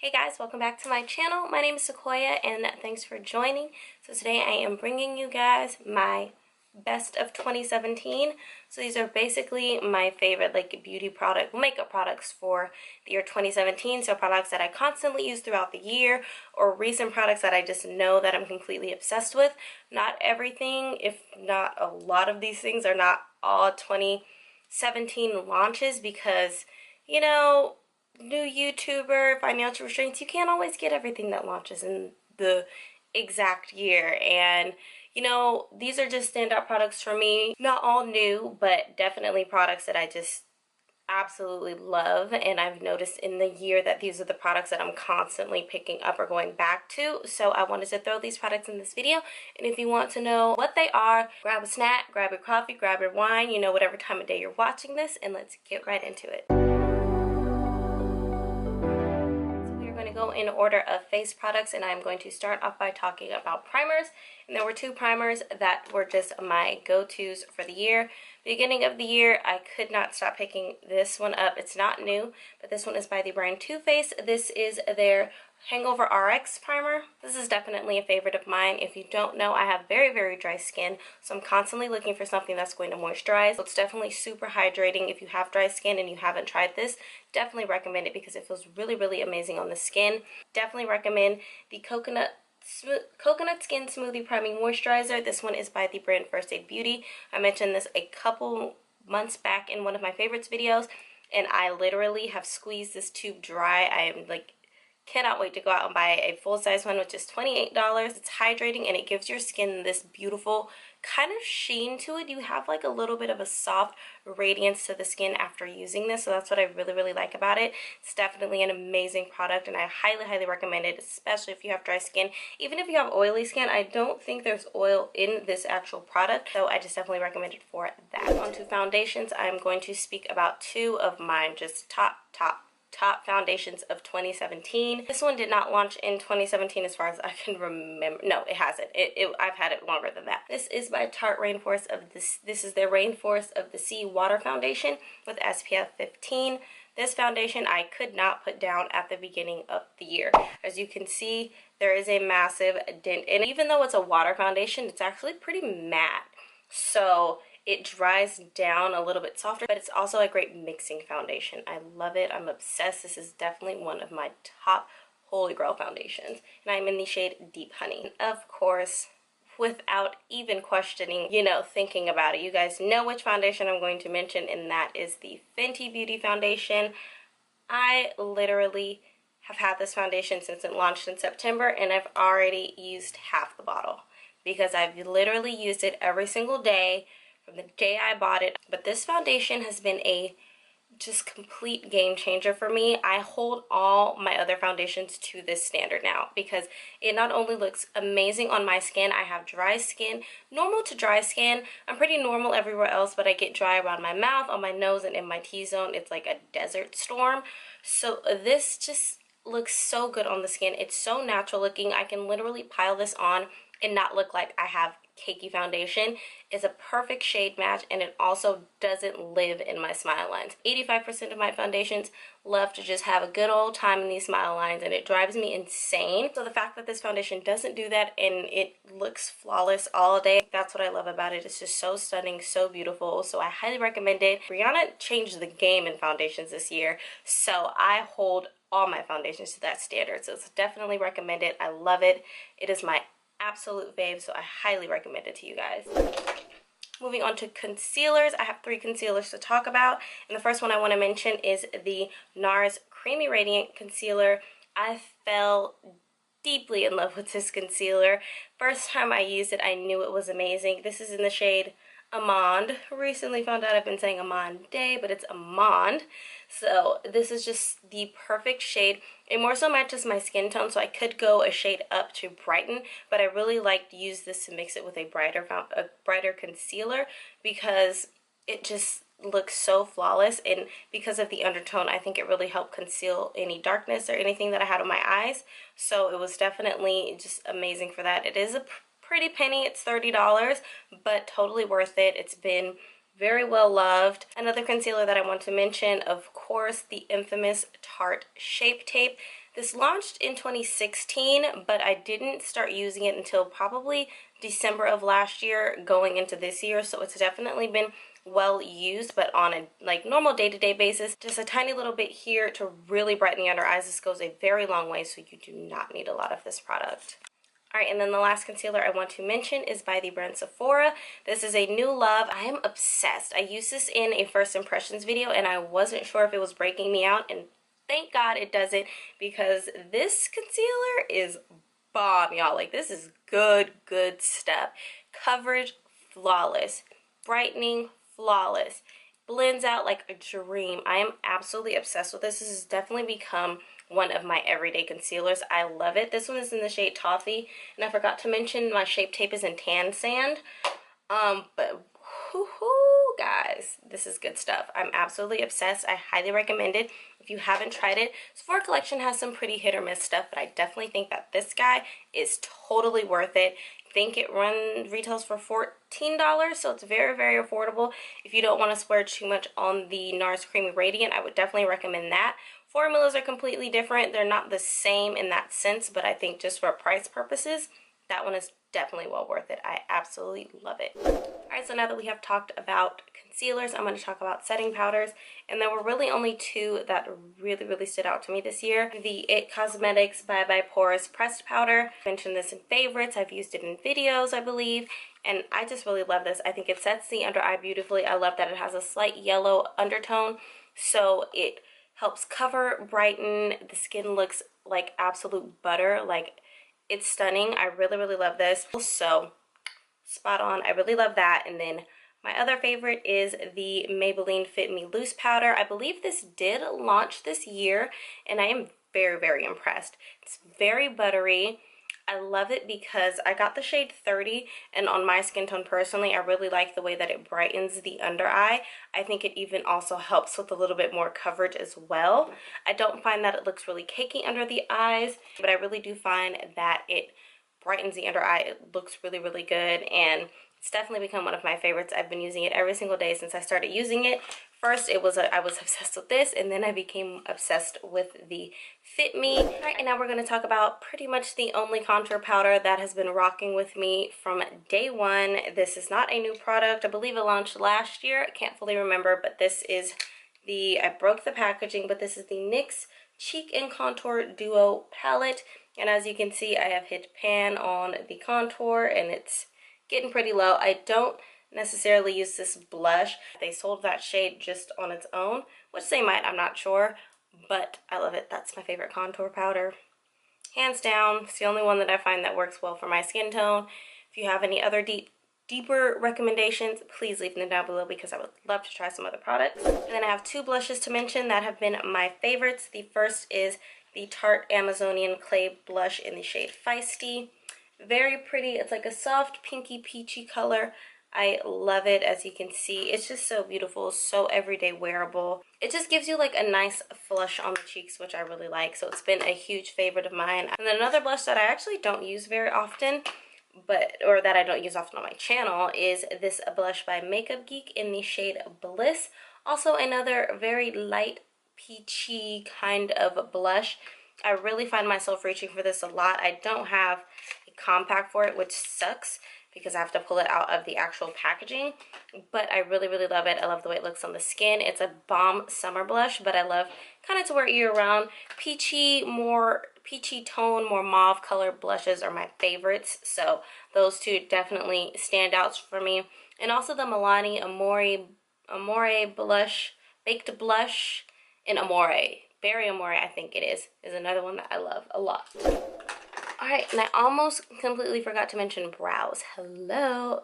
Hey guys, welcome back to my channel. My name is Sequoia and thanks for joining. So today I am bringing you guys my best of 2017. So these are basically my favorite beauty product, makeup products for the year 2017. So products that I constantly use throughout the year or recent products that I just know that I'm completely obsessed with. Not everything, if not a lot of these things are not all 2017 launches because, you know, new YouTuber, financial restraints, you can't always get everything that launches in the exact year. And you know, these are just standout products for me. Not all new, but definitely products that I just absolutely love. And I've noticed in the year that these are the products that I'm constantly picking up or going back to. So I wanted to throw these products in this video. And if you want to know what they are, grab a snack, grab your coffee, grab your wine, you know, whatever time of day you're watching this, and let's get right into it. Go in order of face products, and I'm going to start off by talking about primers. And there were two primers that were just my go-tos for the year. Beginning of the year, I could not stop picking this one up. It's not new, but this one is by the brand Too Faced. This is their Hangover RX primer. This is definitely a favorite of mine. If you don't know, I have very, very dry skin, so I'm constantly looking for something that's going to moisturize. So it's definitely super hydrating. If you have dry skin and you haven't tried this, definitely recommend it because it feels really, really amazing on the skin. Definitely recommend the Coconut Skin Smoothie Priming Moisturizer. This one is by the brand First Aid Beauty. I mentioned this a couple months back in one of my favorites videos, and I literally have squeezed this tube dry. I am cannot wait to go out and buy a full-size one, which is $28. It's hydrating and it gives your skin this beautiful kind of sheen to it. You have like a little bit of a soft radiance to the skin after using this, so that's what I really, really like about it. It's definitely an amazing product and I highly, highly recommend it, especially if you have dry skin. Even if you have oily skin, I don't think there's oil in this actual product, so I just definitely recommend it for that. On to foundations, I'm going to speak about two of mine, just top foundations of 2017. This one did not launch in 2017 as far as I can remember. No, it hasn't. I've had it longer than that. This is by Tarte Rainforest of this is their Rainforest of the Sea Water Foundation with SPF 15. This foundation I could not put down at the beginning of the year. As you can see, there is a massive dent, and even though it's a water foundation, it's actually pretty matte. So it dries down a little bit softer, but it's also a great mixing foundation. I love it. I'm obsessed. This is definitely one of my top holy grail foundations, and I'm in the shade Deep Honey. And of course, without even questioning, you know, thinking about it, you guys know which foundation I'm going to mention, and that is the Fenty Beauty foundation. I literally have had this foundation since it launched in September, and I've already used half the bottle because I've literally used it every single day from the day I bought it. But this foundation has been a just complete game changer for me. I hold all my other foundations to this standard now because it not only looks amazing on my skin. I have dry skin, normal to dry skin. I'm pretty normal everywhere else, but I get dry around my mouth, on my nose, and in my T-zone. It's like a desert storm. So this just looks so good on the skin. It's so natural looking. I can literally pile this on and not look like I have cakey foundation. It's a perfect shade match, and it also doesn't live in my smile lines. 85% of my foundations love to just have a good old time in these smile lines, and it drives me insane. So the fact that this foundation doesn't do that and it looks flawless all day, that's what I love about it. It's just so stunning, so beautiful. So I highly recommend it. Rihanna changed the game in foundations this year, so I hold all my foundations to that standard. So it's definitely recommended. I love it. It is my absolute fave, so I highly recommend it to you guys. Moving on to concealers, I have three concealers to talk about, and the first one I want to mention is the NARS Creamy Radiant Concealer. I fell deeply in love with this concealer. First time I used it, I knew it was amazing. This is in the shade Amande. Recently found out I've been saying Amande, but it's Amande. So this is just the perfect shade. It more so matches my skin tone, so I could go a shade up to brighten, but I really like to use this to mix it with a brighter concealer because it just looks so flawless, and because of the undertone, I think it really helped conceal any darkness or anything that I had on my eyes. So it was definitely just amazing for that. It is a pretty penny. It's $30, but totally worth it. It's been very well loved. Another concealer that I want to mention, of course, the infamous Tarte Shape Tape. This launched in 2016, but I didn't start using it until probably December of last year going into this year, so it's definitely been well used, but on a like normal day-to-day basis. Just a tiny little bit here to really brighten the under eyes. This goes a very long way, so you do not need a lot of this product. Alright, and then the last concealer I want to mention is by the brand Sephora. This is a new love. I am obsessed. I used this in a first impressions video and I wasn't sure if it was breaking me out, and thank God it doesn't, because this concealer is bomb, y'all. Like, this is good stuff. Coverage, flawless. Brightening, flawless. Blends out like a dream. I am absolutely obsessed with this. This has definitely become one of my everyday concealers. I love it. This one is in the shade Toffee, and I forgot to mention my Shape Tape is in Tan Sand. But whoo, guys, this is good stuff. I'm absolutely obsessed. I highly recommend it if you haven't tried it. Sephora collection has some pretty hit or miss stuff, but I definitely think that this guy is totally worth it. I think it retails for $14, so it's very affordable. If you don't want to splurge too much on the NARS Creamy Radiant, I would definitely recommend that. Formulas are completely different. They're not the same in that sense, but I think just for price purposes, that one is definitely well worth it. I absolutely love it. Alright, so now that we have talked about concealers, I'm going to talk about setting powders. And there were really only two that really stood out to me this year. The It Cosmetics Bye Bye Porous Pressed Powder. I mentioned this in favorites. I've used it in videos, I believe. And I just really love this. I think it sets the under eye beautifully. I love that it has a slight yellow undertone, so it helps cover, brighten. The skin looks like absolute butter. Like, it's stunning. I really love this. So spot on. I really love that. And then my other favorite is the Maybelline Fit Me Loose Powder. I believe this did launch this year, and I am very impressed. It's very buttery. I love it because I got the shade 30, and on my skin tone personally, I really like the way that it brightens the under eye. I think it even also helps with a little bit more coverage as well. I don't find that it looks really cakey under the eyes, but I really do find that it brightens the under eye. It looks really good, and it's definitely become one of my favorites. I've been using it every single day since I started using it. First, I was obsessed with this, and then I became obsessed with the Fit Me. All right, and now we're going to talk about pretty much the only contour powder that has been rocking with me from day one. This is not a new product. I believe it launched last year. I can't fully remember, but this is I broke the packaging, but this is the NYX Cheek and Contour Duo Palette. And as you can see, I have hit pan on the contour, and it's getting pretty low. I don't necessarily use this blush. They sold that shade just on its own, which they might, I'm not sure, but I love it. That's my favorite contour powder, hands down. It's the only one that I find that works well for my skin tone. If you have any other deeper recommendations, please leave them down below, because I would love to try some other products. And then I have two blushes to mention that have been my favorites. The first is the Tarte Amazonian Clay Blush in the shade Feisty. Very pretty. It's like a soft pinky peachy color. I love it. As you can see, it's just so beautiful, so everyday wearable. It just gives you like a nice flush on the cheeks, which I really like, so it's been a huge favorite of mine. And then another blush that I actually don't use very often, or that I don't use often on my channel, is this blush by Makeup Geek in the shade Bliss. Also another very light peachy kind of blush. I really find myself reaching for this a lot. I don't have a compact for it, which sucks because I have to pull it out of the actual packaging, but I really love it. I love the way it looks on the skin. It's a bomb summer blush, but I love kind of to wear year round. More peachy tone, more mauve color blushes are my favorites, so those two definitely stand out for me. And also the Milani Amore blush, baked blush in Amore, Berry Amore I think it is another one that I love a lot. Alright, and I almost completely forgot to mention brows. Hello.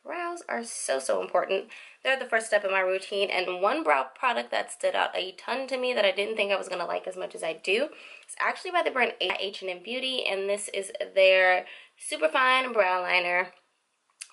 Brows are so important. They're the first step in my routine, and one brow product that stood out a ton to me that I didn't think I was going to like as much as I do is actually by the brand H&M Beauty, and this is their Superfine Brow Liner.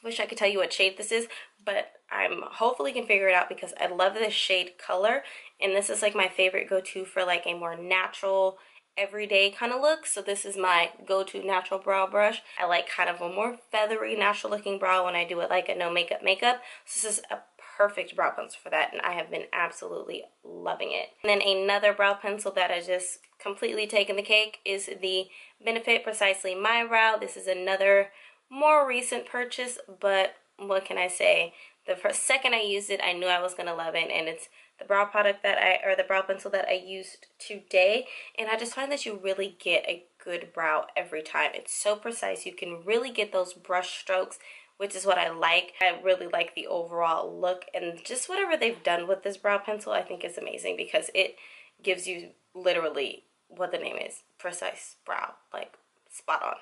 Wish I could tell you what shade this is, but I'm hopefully can figure it out because I love this shade color, and this is like my favorite go-to for like a more natural, everyday kind of look. So this is my go-to natural brow brush. I like kind of a more feathery, natural looking brow when I do it like a no makeup. So this is a perfect brow pencil for that, and I have been absolutely loving it. And then another brow pencil that has just completely taken the cake is the Benefit Precisely My Brow. This is another more recent purchase, but what can I say? The first second I used it, I knew I was gonna love it, and it's the brow product that the brow pencil that I used today, and I just find that you really get a good brow every time. It's so precise. You can really get those brush strokes, which is what I like. I really like the overall look, and just whatever they've done with this brow pencil I think is amazing, because it gives you literally what the name is, precise brow, like spot on.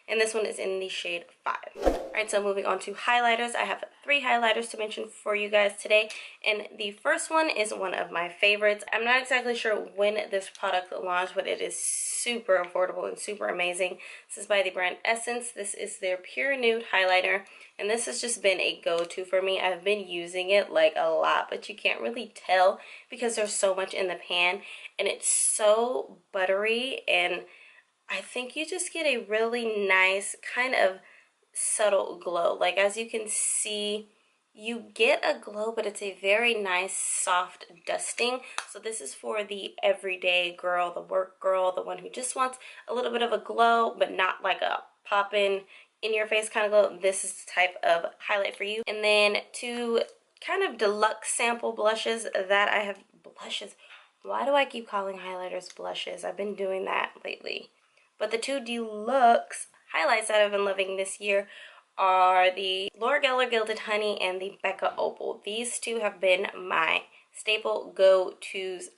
And this one is in the shade 5. Alright, so moving on to highlighters. I have 3 highlighters to mention for you guys today. And the first one is one of my favorites. I'm not exactly sure when this product launched, but it is super affordable and super amazing. This is by the brand Essence. This is their Pure Nude highlighter. And this has just been a go-to for me. I've been using it like a lot, but you can't really tell because there's so much in the pan. And it's so buttery, and I think you just get a really nice kind of subtle glow. Like, as you can see, you get a glow, but it's a very nice soft dusting. So this is for the everyday girl, the work girl, the one who just wants a little bit of a glow, but not like a pop-in your face kind of glow. This is the type of highlight for you. And then 2 kind of deluxe sample blushes that I have. Blushes? Why do I keep calling highlighters blushes? I've been doing that lately. But the 2 deluxe highlights that I've been loving this year are the Laura Geller Gilded Honey and the Becca Opal. These 2 have been my staple go-tos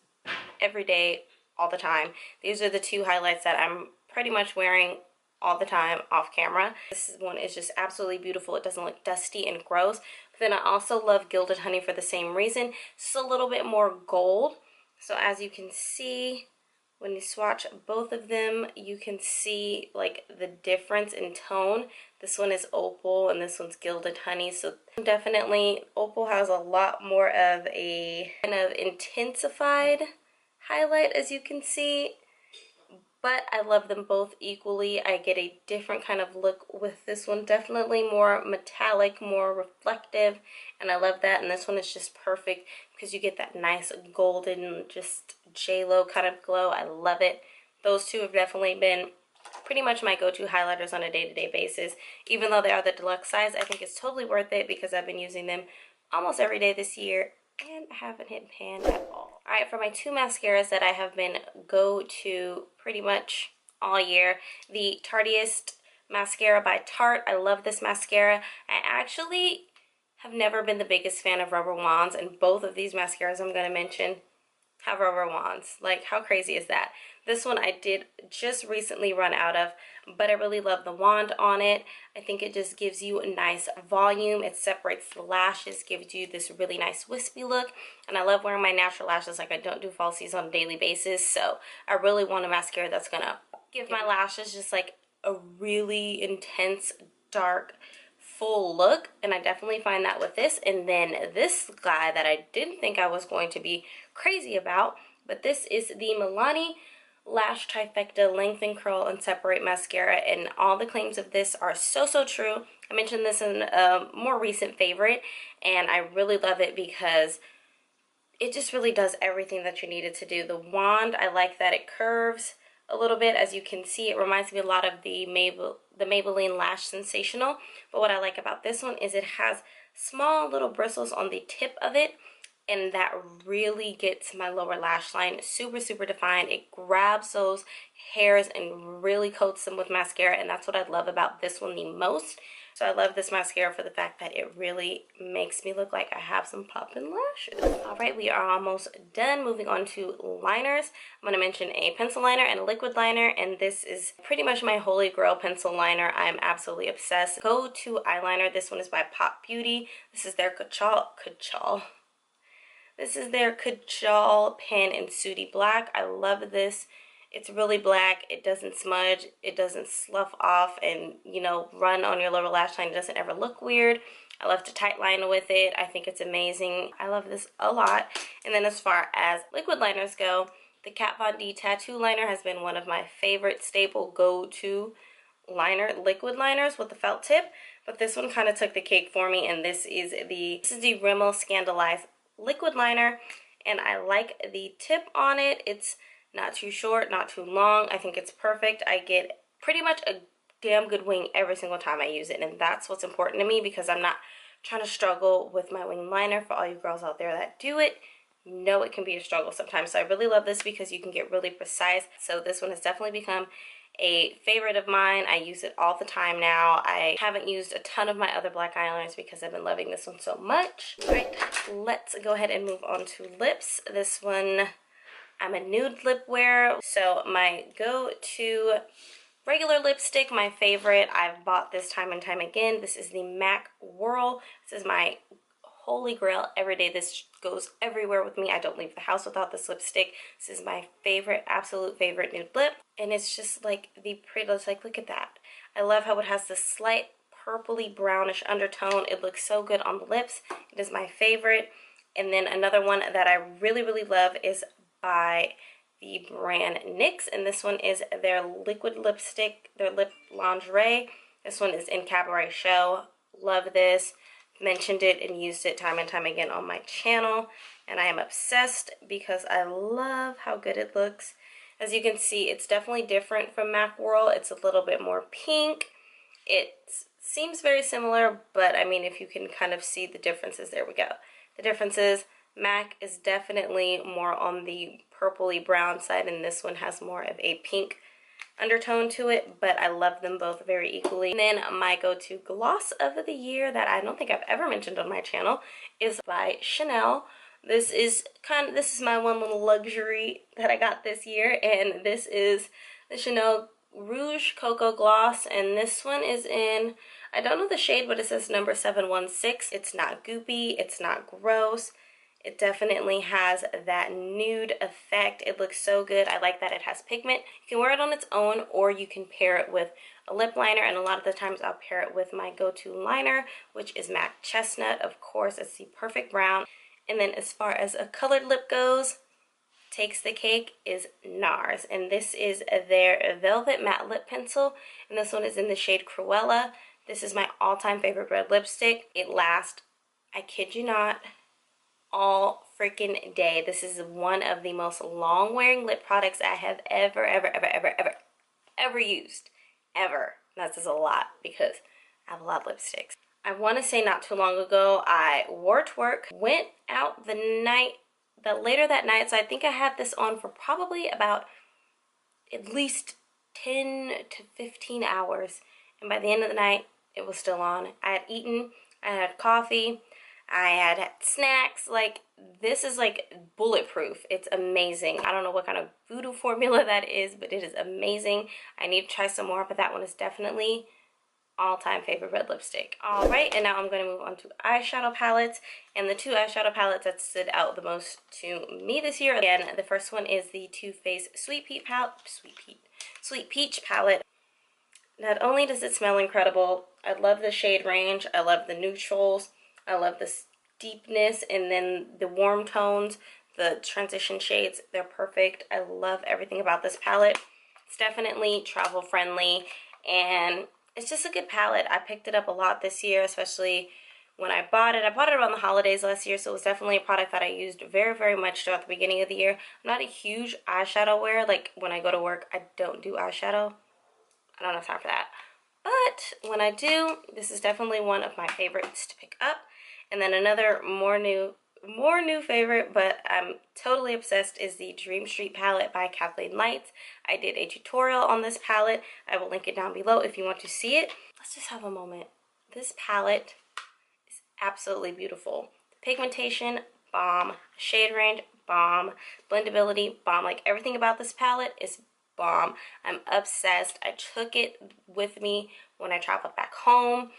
every day, all the time. These are the 2 highlights that I'm pretty much wearing all the time off camera. This one is just absolutely beautiful. It doesn't look dusty and gross. But then I also love Gilded Honey for the same reason. It's a little bit more gold. So as you can see, when you swatch both of them, you can see like the difference in tone. This one is Opal and this one's Gilded Honey. So definitely Opal has a lot more of a kind of intensified highlight, as you can see. But I love them both equally. I get a different kind of look with this one. Definitely more metallic, more reflective. And I love that. And this one is just perfect because you get that nice golden, just J-Lo kind of glow. I love it. Those 2 have definitely been pretty much my go-to highlighters on a day-to-day basis. Even though they are the deluxe size, I think it's totally worth it because I've been using them almost every day this year. And I haven't hit pan at all. Alright, for my 2 mascaras that I have been go-to pretty much all year, the Tarteist Mascara by Tarte. I love this mascara. I actually have never been the biggest fan of rubber wands, and both of these mascaras I'm going to mention have rubber wands. Like, how crazy is that? This one I did just recently run out of, but I really love the wand on it. I think it just gives you a nice volume. It separates the lashes, gives you this really nice wispy look. And I love wearing my natural lashes. Like, I don't do falsies on a daily basis, so I really want a mascara that's gonna give my lashes just like a really intense, dark, full look. And I definitely find that with this. And then this guy that I didn't think I was going to be crazy about, but this is the Milani Lash Trifecta Lengthen, Curl, and Separate Mascara, and all the claims of this are so true. I mentioned this in a more recent favorite, and I really love it because it just really does everything that you need it to do. The wand, I like that it curves a little bit. As you can see, it reminds me a lot of the Maybelline Lash Sensational, but what I like about this one is it has small little bristles on the tip of it, and that really gets my lower lash line super defined. It grabs those hairs and really coats them with mascara, and that's what I love about this one the most. So I love this mascara for the fact that it really makes me look like I have some poppin' lashes. Alright, we are almost done. Moving on to liners. I'm going to mention a pencil liner and a liquid liner, and this is pretty much my holy grail pencil liner. I'm absolutely obsessed. Go to eyeliner. This one is by Pop Beauty. This is their Kojal. This is their Kojal pen in Sooty Black. I love this. It's really black. It doesn't smudge. It doesn't slough off and, you know, run on your lower lash line. It doesn't ever look weird. I love to tight line with it. I think it's amazing. I love this a lot. And then as far as liquid liners go, the Kat Von D Tattoo Liner has been one of my favorite staple go-to liquid liners with the felt tip. but this one kind of took the cake for me, and this is the Rimmel Scandalized liquid liner, and I like the tip on it. It's not too short, not too long. I think it's perfect. I get pretty much a damn good wing every single time I use it, and that's what's important to me because I'm not trying to struggle with my wing liner. For all you girls out there that do it, know it can be a struggle sometimes. So I really love this because you can get really precise. So this one has definitely become a favorite of mine. I use it all the time now. I haven't used a ton of my other black eyeliners because I've been loving this one so much. All right, let's go ahead and move on to lips. This one, I'm a nude lip wearer, so my go-to regular lipstick, my favorite, I've bought this time and time again. This is the MAC Whirl. This is my holy grail every day. This goes everywhere with me. I don't leave the house without this lipstick. This is my favorite, absolute favorite nude lip, and it's just like the prettiest. Like, look at that. I love how it has this slight purpley brownish undertone. It looks so good on the lips. It is my favorite. And then another one that I really love is by the brand NYX, and this one is their liquid lipstick, their lip lingerie. This one is in Cabaret Show. Love this. Mentioned it and used it time and time again on my channel, and I am obsessed because I love how good it looks. As you can see, it's definitely different from MAC Whirl. It's a little bit more pink. It seems very similar, but I mean, if you can kind of see the differences, there we go. The differences, MAC is definitely more on the purpley brown side, and this one has more of a pink undertone to it, but I love them both very equally. And then my go-to gloss of the year that I don't think I've ever mentioned on my channel is by Chanel. This is my one little luxury that I got this year, and this is the Chanel Rouge Cocoa Gloss, and this one is in, I don't know the shade, but it says number 716. It's not goopy, it's not gross. It definitely has that nude effect. It looks so good. I like that it has pigment. You can wear it on its own, or you can pair it with a lip liner, and a lot of the times I'll pair it with my go-to liner, which is MAC Chestnut. Of course, it's the perfect brown. And then as far as a colored lip goes, takes the cake is NARS, and this is their Velvet Matte Lip Pencil, and this one is in the shade Cruella. This is my all-time favorite red lipstick. It lasts, I kid you not, all freaking day. This is one of the most long-wearing lip products I have ever used. Ever. That says a lot because I have a lot of lipsticks. I want to say not too long ago, I wore it to work, went out later that night, so I think I had this on for probably about at least 10 to 15 hours, and by the end of the night, it was still on. I had eaten, I had coffee, I had snacks. Like, this is like bulletproof. It's amazing. I don't know what kind of voodoo formula that is, but it is amazing. I need to try some more, but that one is definitely all-time favorite red lipstick. All right, and now I'm going to move on to eyeshadow palettes, and the two eyeshadow palettes that stood out the most to me this year. Again, the first one is the Too Faced Sweet Peach palette. Not only does it smell incredible, I love the shade range, I love the neutrals, I love the deepness, and then the warm tones, the transition shades, they're perfect. I love everything about this palette. It's definitely travel friendly, and it's just a good palette. I picked it up a lot this year, especially when I bought it. I bought it around the holidays last year, so it was definitely a product that I used very much throughout the beginning of the year. I'm not a huge eyeshadow wearer. Like, when I go to work, I don't do eyeshadow. I don't have time for that. But when I do, this is definitely one of my favorites to pick up. And then another more new favorite, but I'm totally obsessed, is the Dream Street palette by Kathleen Lights. I did a tutorial on this palette. I will link it down below if you want to see it. Let's just have a moment. This palette is absolutely beautiful. Pigmentation, bomb. Shade range, bomb. Blendability, bomb. Like, everything about this palette is bomb. I'm obsessed. I took it with me when I traveled back home.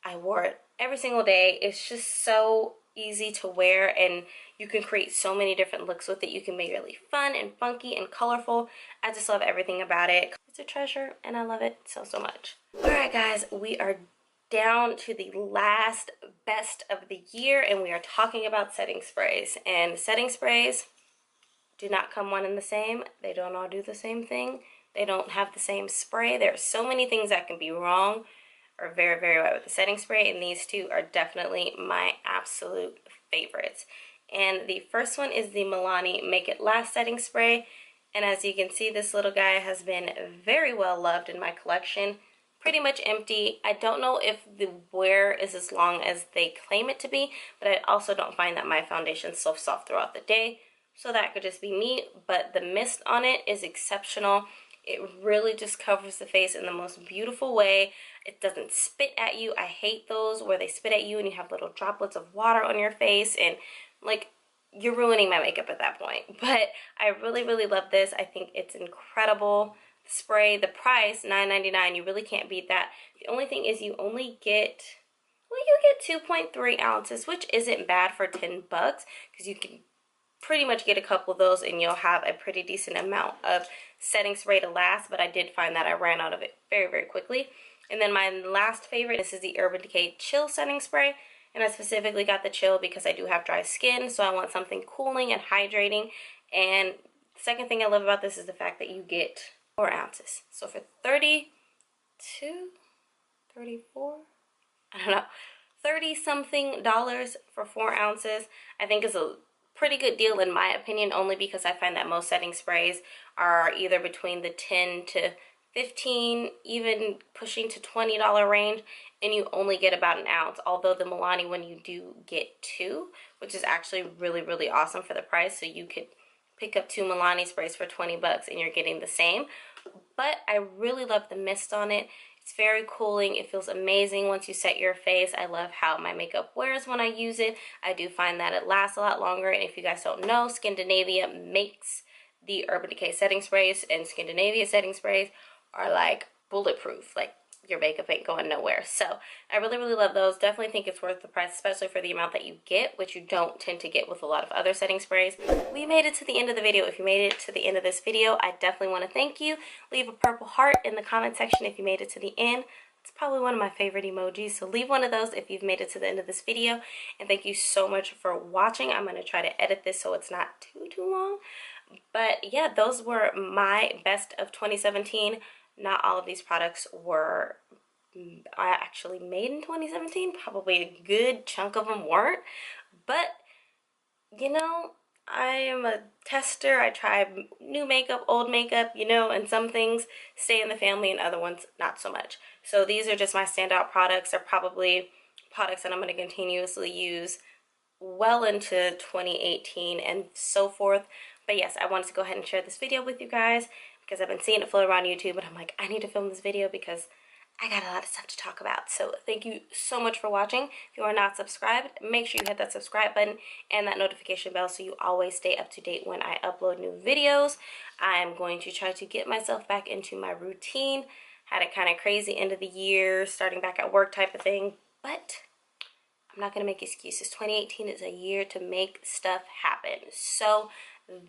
I wore it every single day. It's just so easy to wear, and you can create so many different looks with it. You can make it really fun and funky and colorful. I just love everything about it. It's a treasure, and I love it so much. Alright guys, we are down to the last best of the year, and we are talking about setting sprays. And setting sprays do not come one and the same. They don't all do the same thing. They don't have the same spray. There are so many things that can be wrong or Very Very Wet with the setting spray, and these two are definitely my absolute favorites. And the first one is the Milani Make It Last setting spray, and as you can see, this little guy has been very well loved in my collection. Pretty much empty. I don't know if the wear is as long as they claim it to be, but I also don't find that my foundation is so soft throughout the day, so that could just be me. But the mist on it is exceptional. It really just covers the face in the most beautiful way. It doesn't spit at you. I hate those where they spit at you and you have little droplets of water on your face, and like, you're ruining my makeup at that point. But I really, really love this. I think it's incredible. The spray, the price, $9.99, you really can't beat that. The only thing is you only get, well, you get 2.3 ounces, which isn't bad for 10 bucks, because you can pretty much get a couple of those and you'll have a pretty decent amount of setting spray to last. But I did find that I ran out of it very, very quickly. And then my last favorite, this is the Urban Decay Chill Setting Spray. And I specifically got the chill because I do have dry skin, so I want something cooling and hydrating. And the second thing I love about this is the fact that you get 4 ounces. So for 32, 34, I don't know, 30 something dollars for 4 ounces, I think is a pretty good deal in my opinion, only because I find that most setting sprays are either between the 10 to 15, even pushing to $20 range, and you only get about an ounce. Although the Milani one, you do get 2, which is actually really, really awesome for the price. So you could pick up 2 Milani sprays for 20 bucks and you're getting the same. But I really love the mist on it. It's very cooling. It feels amazing once you set your face. I love how my makeup wears when I use it. I do find that it lasts a lot longer. And if you guys don't know, Scandinavia makes the Urban Decay setting sprays, and Scandinavia setting sprays are like bulletproof. Like, your makeup ain't going nowhere. So I really, really love those. Definitely think it's worth the price, especially for the amount that you get, which you don't tend to get with a lot of other setting sprays. We made it to the end of the video. If you made it to the end of this video, I definitely want to thank you. Leave a purple heart in the comment section if you made it to the end. It's probably one of my favorite emojis, so leave one of those if you've made it to the end of this video. And thank you so much for watching. I'm going to try to edit this so it's not too long. But yeah, those were my best of 2017. Not all of these products were actually made in 2017. Probably a good chunk of them weren't. But, you know, I am a tester. I try new makeup, old makeup, you know, and some things stay in the family and other ones not so much. So these are just my standout products. They're probably products that I'm going to continuously use well into 2018 and so forth. But yes, I wanted to go ahead and share this video with you guys, because I've been seeing it float around YouTube, and I'm like, I need to film this video because I got a lot of stuff to talk about. So thank you so much for watching. If you are not subscribed, make sure you hit that subscribe button and that notification bell so you always stay up to date when I upload new videos. I am going to try to get myself back into my routine. Had a kind of crazy end of the year, starting back at work type of thing, but I'm not going to make excuses. 2018 is a year to make stuff happen. So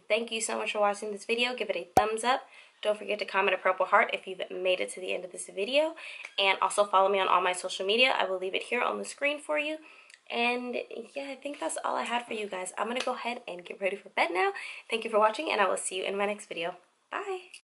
thank you so much for watching this video. Give it a thumbs up. Don't forget to comment a purple heart if you've made it to the end of this video. And also follow me on all my social media. I will leave it here on the screen for you. And yeah, I think that's all I had for you guys. I'm going to go ahead and get ready for bed now. Thank you for watching, and I will see you in my next video. Bye!